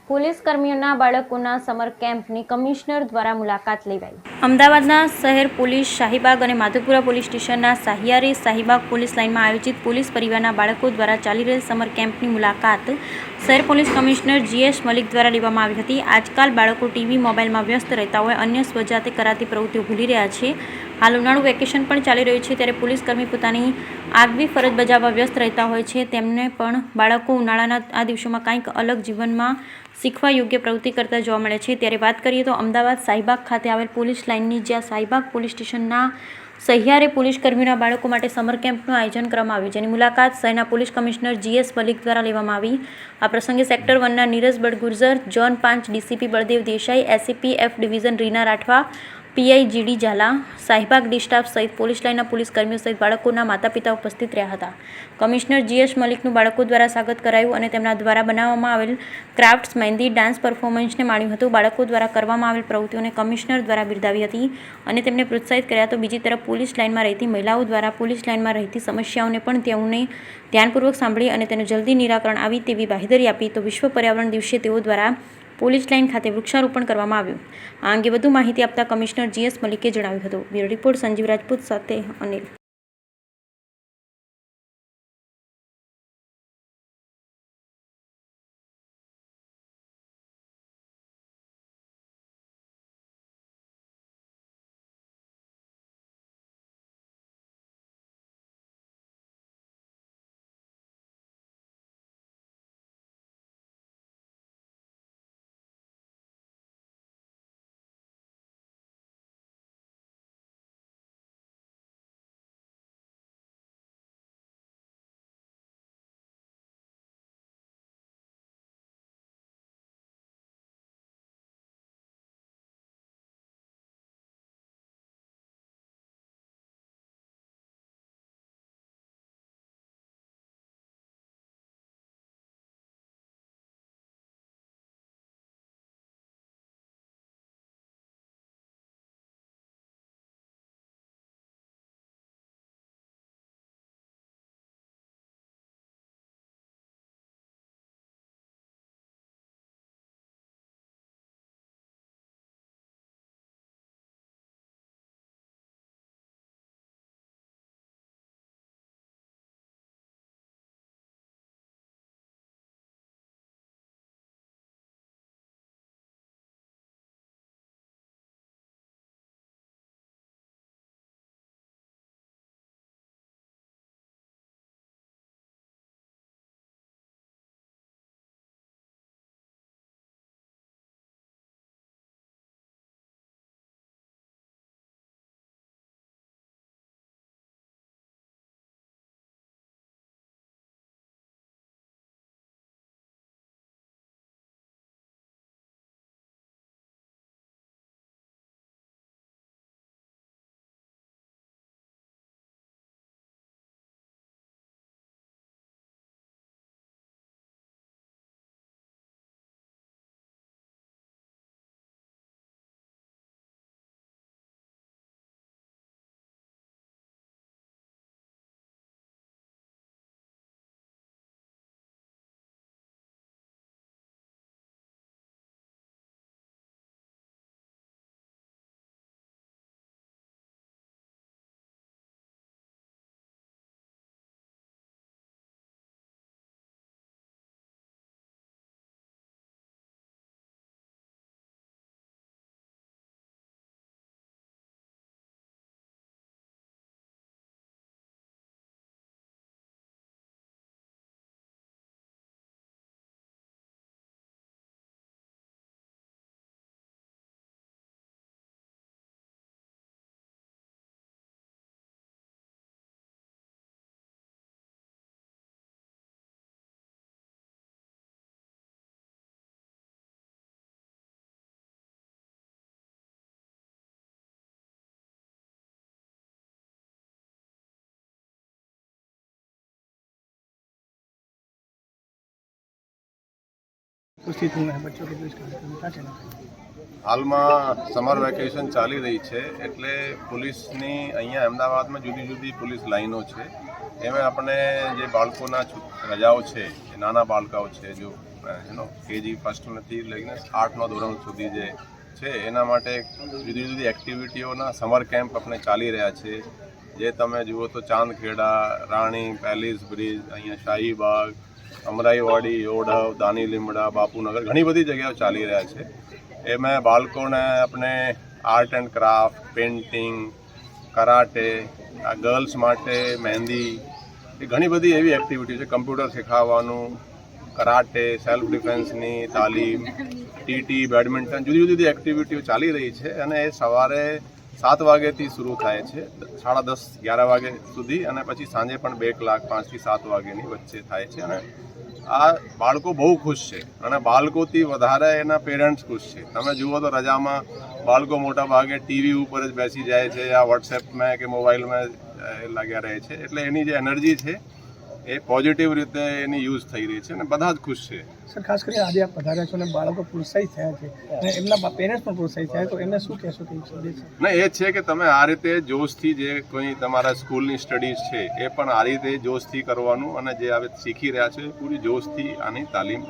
Police કર્મીઓના બાળકોના summer કેમ્પની commissioner દ્વારા મુલાકાત લેવાઈ। અમદાવાદના શહેર પોલીસ શાહીબાગ અને માધવપુરા પોલીસ સ્ટેશનના સાહિયારી શાહીબાગ પોલીસ લાઇનમાં આયોજિત પોલીસ પરિવારના બાળકો દ્વારા ચાલી રહેલ સમર કેમ્પની મુલાકાત શહેર પોલીસ કમિશનર GS મલિક દ્વારા લેવામાં આવી હતી। આજકાલ બાળકો ટીવી મોબાઈલમાં વ્યસ્ત રહેતા હોય અન્ય સ્વજાતે કરાતી પ્રવૃત્તિઓ ભૂલી રહ્યા છે। હાલ ઉનાળુ વેકેશન પણ ચાલી રહ્યું છે ત્યારે પોલીસ કર્મી પોતાની આગવી ફરજ બજાવવા વ્યસ્ત રહેતા હોય છે। તેમને પણ બાળકો ઉનાળાના આ દિવસોમાં કંઈક અલગ જીવનમાં શીખવા યોગ્ય પ્રવૃત્તિ કરતા જોવા મળે છે। ત્યારે વાત કરીએ તો અમદાવાદ શાહીબાગ ખાતે આવેલ પોલીસ લાઇનની જ્યાં શાહીબાગ પોલીસ સ્ટેશનના સહિયારે પોલીસ કર્મીઓના બાળકો માટે સમર કેમ્પનું આયોજન કરવામાં આવ્યું, જેની મુલાકાત શહેરના પોલીસ કમિશનર GS મલિક દ્વારા લેવામાં આવી। આ પ્રસંગે સેક્ટર 1ના Neeraj Badgurjar, zone 5 DCP Baldev Desai, SCP F division Reena Rathwa, PI GD Zala, Shahibaug D staff સહિત પોલીસ લાઇનના પોલીસ કર્મીઓ સહિત બાળકોના માતા પિતા ઉપસ્થિત રહ્યા હતા। કમિશનર GS મલિકનું બાળકો દ્વારા સ્વાગત કરાયું અને તેમના દ્વારા બનાવવામાં આવેલ ક્રાફ્ટ્સ, મહેંદી, ડાન્સ પરફોર્મન્સને માણ્યું હતું। બાળકો દ્વારા કરવામાં આવેલ પ્રવૃત્તિઓને કમિશનર દ્વારા બિરદાવી હતી અને તેમને પ્રોત્સાહિત કર્યા। તો બીજી તરફ પોલીસ લાઇનમાં રહેતી મહિલાઓ દ્વારા પોલીસ લાઇનમાં રહેતી સમસ્યાઓને પણ તેઓને ધ્યાનપૂર્વક સાંભળી અને તેનું જલ્દી નિરાકરણ આવી તેવી બાંહેધરી આપી। તો વિશ્વ પર્યાવરણ દિવસે તેઓ દ્વારા પોલીસ લાઇન ખાતે વૃક્ષારોપણ કરવામાં આવ્યું। આ અંગે વધુ માહિતી આપતા કમિશનર GS મલિકે જણાવ્યું હતું। બ્યુરો રિપોર્ટ સંજીવ રાજપૂત સાથે અનિલ। હાલમાં સમર વેકેશન ચાલી રહી છે એટલે પોલીસની અહીંયા અમદાવાદમાં જુદી જુદી પોલીસ લાઈનો છે। એમાં આપણે જે બાળકોના રજાઓ છે, નાના બાળકાઓ છે, જો કેજી ફર્સ્ટથી લઈને 8મા ધોરણ સુધી જે છે એના માટે જુદી જુદી એક્ટિવિટીઓના સમર કેમ્પ આપણે ચાલી રહ્યા છે. જે તમે જુઓ તો ચાંદખેડા, રાણી, પેલેસ બ્રિજ, અહીંયા શાહીબાગ, અમરાઈવાડી, ઓડવ, દાની લીમડા, બાપુનગર ઘણી બધી જગ્યાઓ ચાલી રહ્યા છે. એમાં બાળકોને આપણે art and craft, painting, karate, આ ગર્લ્સ માટે મહેંદી, એ ઘણી બધી એવી એક્ટિવિટી છે. કમ્પ્યુટર શીખવવાનું, કરાટે, સેલ્ફ ડિફેન્સની તાલીમ, ટીટી, બેડમિન્ટન, જુદી જુદી એક્ટિવિટીઓ ચાલી રહી છે. અને એ સવારે 7 વાગ્યાથી શરૂ થાય છે 10:30, 11 વાગ્યા સુધી, અને પછી સાંજે પણ 2 કલાક 5 થી 7 વાગ્યાની વચ્ચે થાય છે. અને આ બાળકો બહુ ખુશ છે, અને બાળકોથી વધારે એના પેરેન્ટ્સ ખુશ છે. તમે જુઓ તો રજામાં બાળકો મોટા ભાગે ટીવી ઉપર જ બેસી જાય છે, યા વોટ્સએપમાં કે મોબાઈલમાં લાગ્યા રહે છે. એટલે એની જે એનર્જી છે એ પોઝિટિવ રીતે એની યુઝ થઈ રહી છે, અને બધા જ ખુશ છે. સર, ખાસ કરીને આજે આપ પધાર્યા છો અને બાળકો પ્રોત્સાહિત થયા છે અને એમના પેરેન્ટ્સ પણ પ્રોત્સાહિત થયા, તો એમને શું કહેશો કે સંદેશ? ના, એ છે કે તમે આ રીતે જોશથી જે કોઈ તમારા સ્કૂલની સ્ટડીઝ છે એ પણ આ રીતે જોશથી કરવાનું, અને જે હવે શીખી રહ્યા છે એ પૂરી જોશથી આની તાલીમ